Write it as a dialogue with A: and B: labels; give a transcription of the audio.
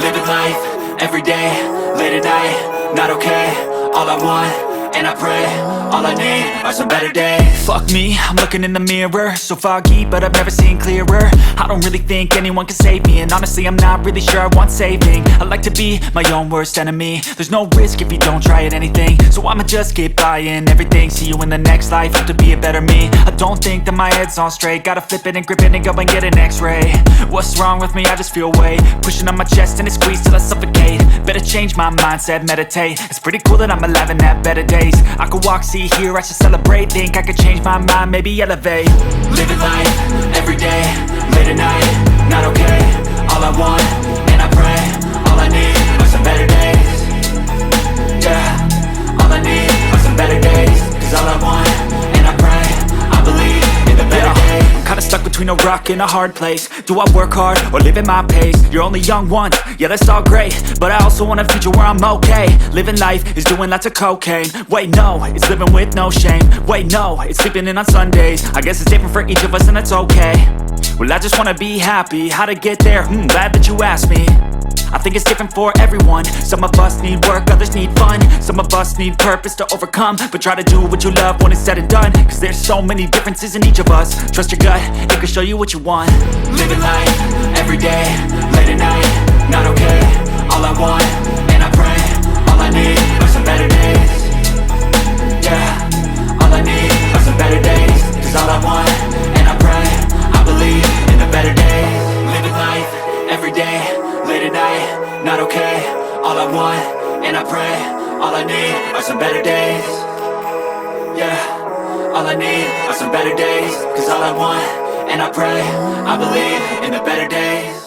A: Living life, everyday, late at night, not okay. All I want, and I pray, all I need are some better days. Fuck me, I'm looking in the mirror, so foggy, but I've never seen clearer. I don't really think anyone can save me, and honestly I'm not really sure I want saving. I like to be my own worst enemy. There's no risk if you don't try at anything, so I'ma just keep buying everything. See you in the next life, hope to be a better me. I don't think that my head's on straight, gotta flip it and grip it and go and get an x-ray. What's wrong with me? I just feel weight pushing on my chest and it squeezes till I suffocate. Better change my mindset, meditate. It's pretty cool that I'm alive and have better days. I could walk, see, hear, I should celebrate. Think I could change my mind, maybe elevate. Living life, everyday, late at night, not okay. All I want, and I pray, all I need are some better days. Yeah, all I need are some better days. Cause all I want, and I pray, I believe in the better days. Kinda stuck between a rock and a hard place. Do I work hard or live at my pace? You're only young once, yeah that's all great, but I also want a future where I'm okay. Living life is doing lots of cocaine. Wait no, it's living with no shame. Wait no, it's sleeping in on Sundays. I guess it's different for each of us and that's okay. Well I just wanna be happy, how to get there? Glad that you asked me. I think it's different for everyone. Some of us need work, others need fun. Some of us need purpose to overcome. But try to do what you love when it's said and done. Cause there's so many differences in each of us. Trust your gut, it can show you what you want. Living life, everyday, late at night, not okay. All I want, and I pray, all I need are some better days. Yeah, all I need are some better days. Cause all I want, and I pray, I believe in the better days. Living life, everyday, late at night, not okay. All I want, and I pray, all I need are some better days. Yeah, all I need are some better days. Cause all I want, and I pray, I believe in the better days.